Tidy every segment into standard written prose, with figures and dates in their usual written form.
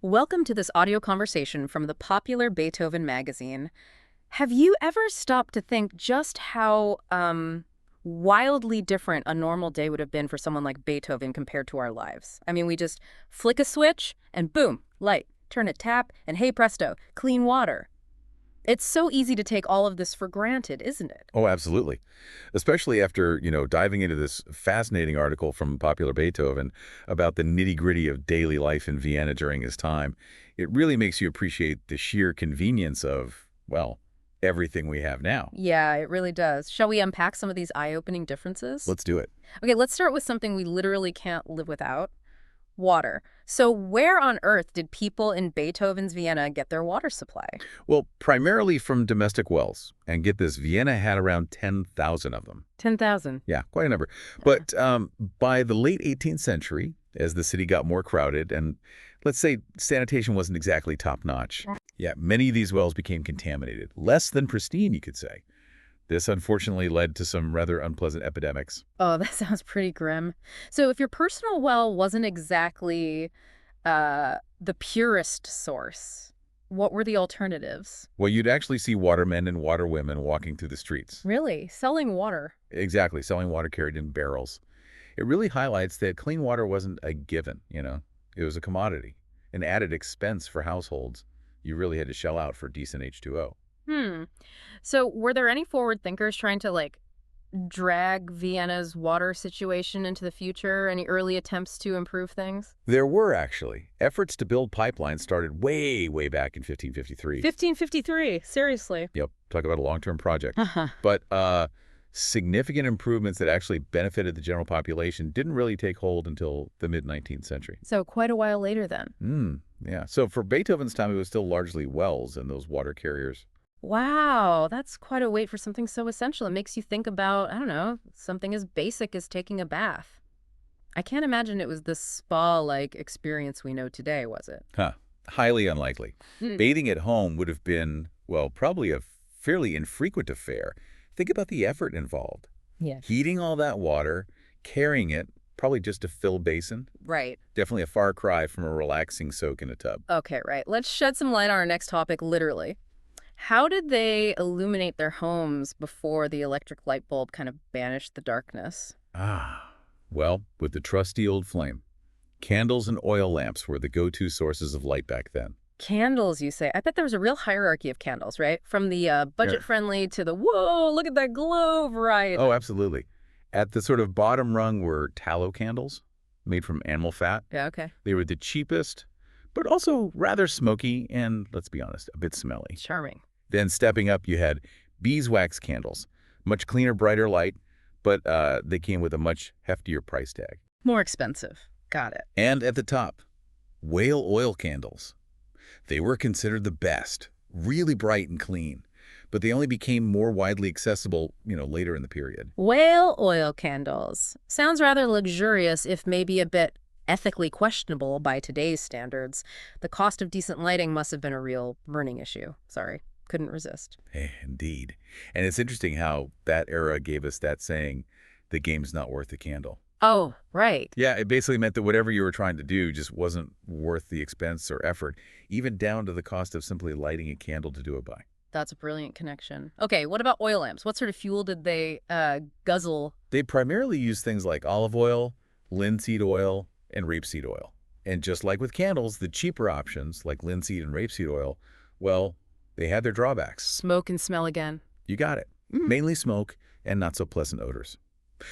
Welcome to this audio conversation from the popular Beethoven magazine. Have you ever stopped to think just how wildly different a normal day would have been for someone like Beethoven compared to our lives? I mean, we just flick a switch and boom, light. Turn a tap and hey presto, clean water. It's so easy to take all of this for granted, isn't it? Oh, absolutely. Especially after, diving into this fascinating article from Popular Beethoven about the nitty-gritty of daily life in Vienna during his time. It really makes you appreciate the sheer convenience of, well, everything we have now. Yeah, it really does. Shall we unpack some of these eye-opening differences? Let's do it. Okay, let's start with something we literally can't live without. Water. So where on earth did people in Beethoven's Vienna get their water supply? Well, primarily from domestic wells. And get this, Vienna had around 10,000 of them. 10,000. Yeah, quite a number. But by the late 18th century, as the city got more crowded and, let's say, sanitation wasn't exactly top-notch, yeah, many of these wells became contaminated. Less than pristine, you could say. This unfortunately led to some rather unpleasant epidemics. Oh, that sounds pretty grim. So if your personal well wasn't exactly the purest source, what were the alternatives? Well, you'd actually see watermen and waterwomen walking through the streets. Really? Selling water? Exactly, selling water carried in barrels. It really highlights that clean water wasn't a given. It was a commodity, an added expense for households. You really had to shell out for decent H2O. Hmm. So were there any forward thinkers trying to, like, drag Vienna's water situation into the future? Any early attempts to improve things? There were actually. Efforts to build pipelines started way, way back in 1553. 1553, seriously. Yep, talk about a long-term project. Uh-huh. But significant improvements that actually benefited the general population didn't really take hold until the mid-19th century. So quite a while later then. Yeah. So for Beethoven's time, it was still largely wells and those water carriers. Wow, that's quite a wait for something so essential. It makes you think about, I don't know, something as basic as taking a bath. I can't imagine it was the spa-like experience we know today, was it? Huh. Highly unlikely. Mm. Bathing at home would have been, well, probably a fairly infrequent affair. Think about the effort involved. Yeah. Heating all that water, carrying it, probably just to fill a basin. Right. Definitely a far cry from a relaxing soak in a tub. Okay, right. Let's shed some light on our next topic, literally. How did they illuminate their homes before the electric light bulb kind of banished the darkness? Well, with the trusty old flame. Candles and oil lamps were the go-to sources of light back then. Candles, you say? I bet there was a real hierarchy of candles, right? From the Yeah. budget-friendly to the, whoa, look at that glow variety. Oh, absolutely. At the sort of bottom rung were tallow candles made from animal fat. Yeah, okay. They were the cheapest, but also rather smoky and, let's be honest, a bit smelly. Charming. Then stepping up, you had beeswax candles, much cleaner, brighter light, but they came with a much heftier price tag. More expensive. Got it. And at the top, whale oil candles. They were considered the best, really bright and clean, but they only became more widely accessible, later in the period. Whale oil candles. Sounds rather luxurious, if maybe a bit ethically questionable by today's standards. The cost of decent lighting must have been a real burning issue. Sorry, couldn't resist. Indeed. And it's interesting how that era gave us that saying, the game's not worth the candle. Oh, right. Yeah, it basically meant that whatever you were trying to do just wasn't worth the expense or effort, even down to the cost of simply lighting a candle to do it by. That's a brilliant connection. Okay, what about oil lamps? What sort of fuel did they guzzle? They primarily used things like olive oil, linseed oil, and rapeseed oil. And just like with candles, the cheaper options, like linseed and rapeseed oil, well, they had their drawbacks. Smoke and smell again. You got it. Mm. Mainly smoke and not so pleasant odors.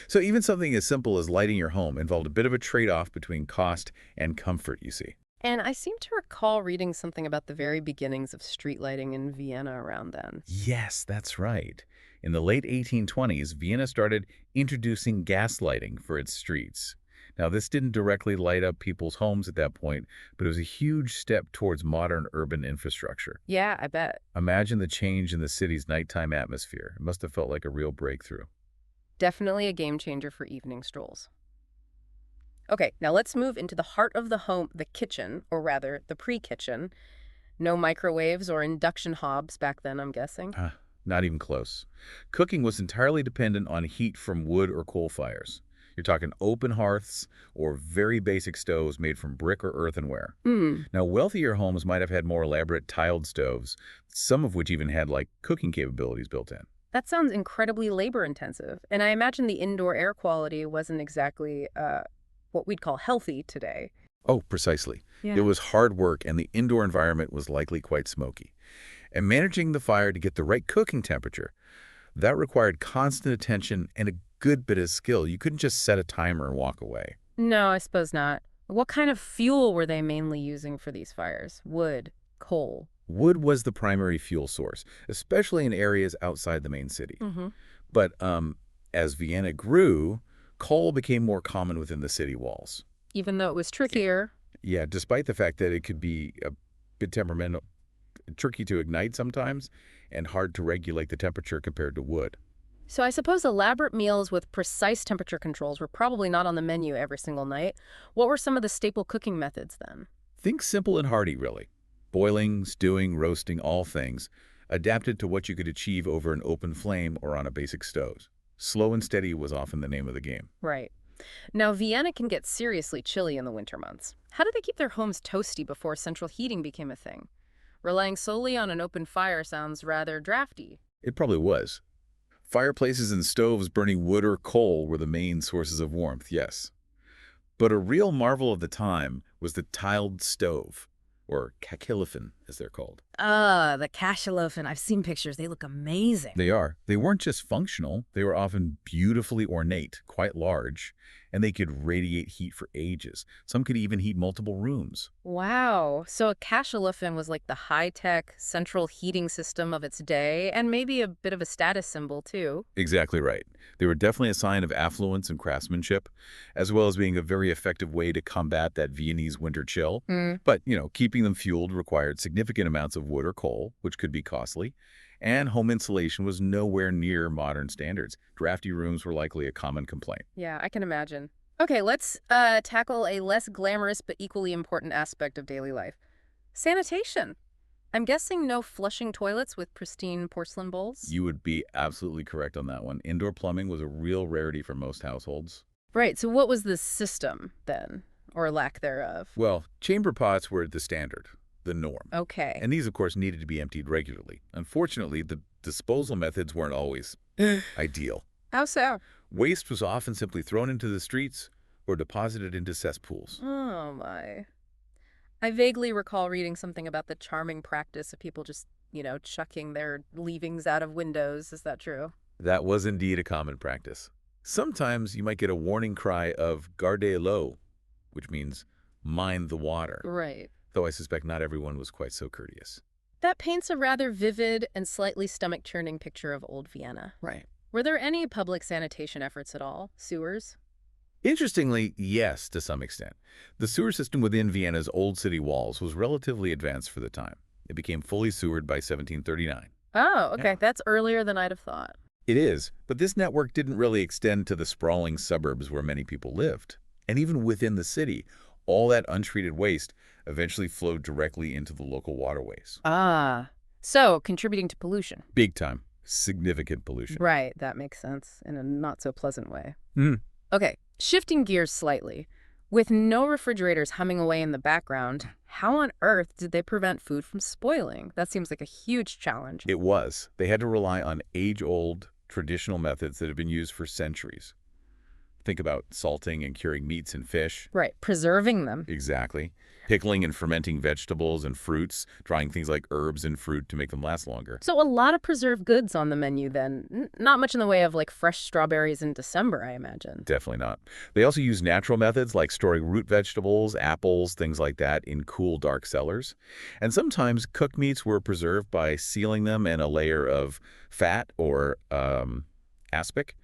So even something as simple as lighting your home involved a bit of a trade-off between cost and comfort, you see. And I seem to recall reading something about the very beginnings of street lighting in Vienna around then. Yes, that's right. In the late 1820s, Vienna started introducing gas lighting for its streets. Now, this didn't directly light up people's homes at that point, but it was a huge step towards modern urban infrastructure. Yeah, I bet. Imagine the change in the city's nighttime atmosphere. It must have felt like a real breakthrough. Definitely a game changer for evening strolls. Okay, now let's move into the heart of the home, the kitchen, or rather, the pre-kitchen. No microwaves or induction hobs back then, I'm guessing. Not even close. Cooking was entirely dependent on heat from wood or coal fires. You're talking open hearths or very basic stoves made from brick or earthenware. Hmm. Now, wealthier homes might have had more elaborate tiled stoves, some of which even had, like, cooking capabilities built in. That sounds incredibly labor-intensive, and I imagine the indoor air quality wasn't exactly what we'd call healthy today. Oh, precisely. It Yeah. was hard work, and the indoor environment was likely quite smoky. And managing the fire to get the right cooking temperature, that required constant attention and a good bit of skill. You couldn't just set a timer and walk away. No, I suppose not. What kind of fuel were they mainly using for these fires? Wood, coal. Wood was the primary fuel source, especially in areas outside the main city. Hmm. But as Vienna grew, coal became more common within the city walls. Even though it was trickier. Yeah, despite the fact that it could be a bit temperamental, tricky to ignite sometimes, and hard to regulate the temperature compared to wood. So I suppose elaborate meals with precise temperature controls were probably not on the menu every single night. What were some of the staple cooking methods then? Think simple and hearty, really. Boiling, stewing, roasting, all things, adapted to what you could achieve over an open flame or on a basic stove. Slow and steady was often the name of the game. Right. Now, Vienna can get seriously chilly in the winter months. How did they keep their homes toasty before central heating became a thing? Relying solely on an open fire sounds rather drafty. It probably was. Fireplaces and stoves burning wood or coal were the main sources of warmth, yes. But a real marvel of the time was the tiled stove, or kakilofon, as they're called. The cachalofen. I've seen pictures. They look amazing. They are. They weren't just functional, they were often beautifully ornate, quite large, and they could radiate heat for ages. Some could even heat multiple rooms. Wow. So a cachalofen was like the high-tech central heating system of its day, and maybe a bit of a status symbol, too. Exactly right. They were definitely a sign of affluence and craftsmanship, as well as being a very effective way to combat that Viennese winter chill. Mm. But, keeping them fueled required significant amounts of wood or coal, which could be costly, and home insulation was nowhere near modern standards. Drafty rooms were likely a common complaint. Yeah, I can imagine. Okay, let's tackle a less glamorous but equally important aspect of daily life. Sanitation. I'm guessing no flushing toilets with pristine porcelain bowls? You would be absolutely correct on that one. Indoor plumbing was a real rarity for most households. Right, so what was the system then? Or lack thereof? Well, chamber pots were the standard, the norm. Okay. And these, of course, needed to be emptied regularly. Unfortunately, the disposal methods weren't always ideal. How so? Waste was often simply thrown into the streets or deposited into cesspools. Oh my. I vaguely recall reading something about the charming practice of people just, chucking their leavings out of windows. Is that true? That was indeed a common practice. Sometimes you might get a warning cry of garde l'eau, which means mind the water, Right. though I suspect not everyone was quite so courteous. That paints a rather vivid and slightly stomach-churning picture of old Vienna. Right. Were there any public sanitation efforts at all? Sewers? Interestingly, yes, to some extent. The sewer system within Vienna's old city walls was relatively advanced for the time. It became fully sewered by 1739. Oh, okay. Yeah. That's earlier than I'd have thought. It is, but this network didn't really extend to the sprawling suburbs where many people lived. And even within the city, all that untreated waste eventually flowed directly into the local waterways. Ah. So, contributing to pollution. Big time. Significant pollution. Right, that makes sense in a not-so-pleasant way. Mhm. Okay, shifting gears slightly. With no refrigerators humming away in the background, how on earth did they prevent food from spoiling? That seems like a huge challenge. It was. They had to rely on age-old traditional methods that have been used for centuries. Think about salting and curing meats and fish. Right, preserving them. Exactly. Pickling and fermenting vegetables and fruits, drying things like herbs and fruit to make them last longer. So a lot of preserved goods on the menu then. Not much in the way of like fresh strawberries in December, I imagine. Definitely not. They also use natural methods like storing root vegetables, apples, things like that in cool, dark cellars. And sometimes cooked meats were preserved by sealing them in a layer of fat or aspic.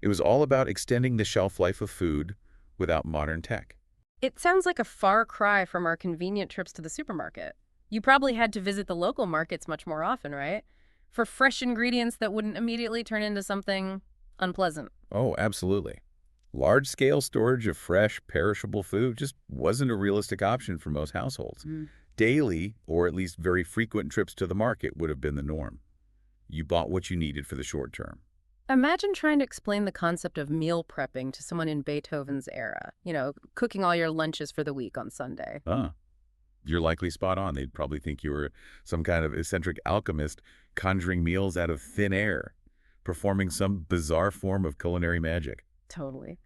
It was all about extending the shelf life of food without modern tech. It sounds like a far cry from our convenient trips to the supermarket. You probably had to visit the local markets much more often, right? For fresh ingredients that wouldn't immediately turn into something unpleasant. Oh, absolutely. Large-scale storage of fresh, perishable food just wasn't a realistic option for most households. Daily, or at least very frequent trips to the market would have been the norm. You bought what you needed for the short term. Imagine trying to explain the concept of meal prepping to someone in Beethoven's era, cooking all your lunches for the week on Sunday. Huh. You're likely spot on. They'd probably think you were some kind of eccentric alchemist conjuring meals out of thin air, performing some bizarre form of culinary magic. Totally.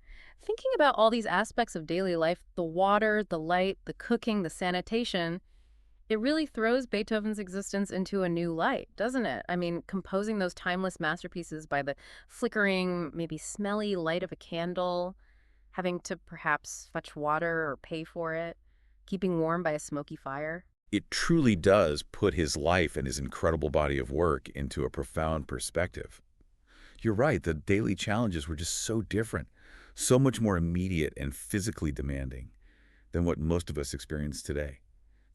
Thinking about all these aspects of daily life, the water, the light, the cooking, the sanitation, it really throws Beethoven's existence into a new light, doesn't it? I mean, composing those timeless masterpieces by the flickering, maybe smelly light of a candle, having to perhaps fetch water or pay for it, keeping warm by a smoky fire. It truly does put his life and his incredible body of work into a profound perspective. You're right, the daily challenges were just so different, so much more immediate and physically demanding than what most of us experience today.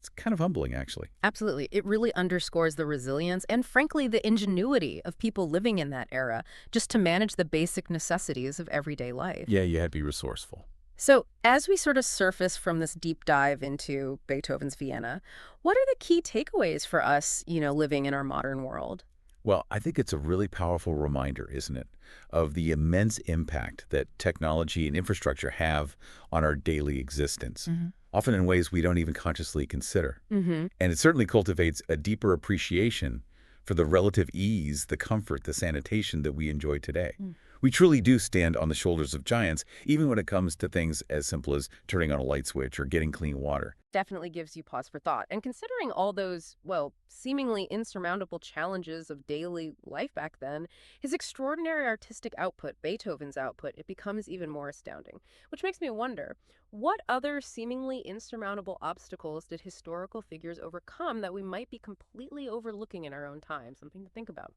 It's kind of humbling, actually. Absolutely. It really underscores the resilience and, frankly, the ingenuity of people living in that era just to manage the basic necessities of everyday life. Yeah, you had to be resourceful. So, as we sort of surface from this deep dive into Beethoven's Vienna, what are the key takeaways for us, living in our modern world? Well, I think it's a really powerful reminder, isn't it, of the immense impact that technology and infrastructure have on our daily existence, often in ways we don't even consciously consider. Mm-hmm. And it certainly cultivates a deeper appreciation for the relative ease, the comfort, the sanitation that we enjoy today. We truly do stand on the shoulders of giants, even when it comes to things as simple as turning on a light switch or getting clean water. Definitely gives you pause for thought. And considering all those, well, seemingly insurmountable challenges of daily life back then, his extraordinary artistic output, Beethoven's output, it becomes even more astounding. Which makes me wonder, what other seemingly insurmountable obstacles did historical figures overcome that we might be completely overlooking in our own time? Something to think about.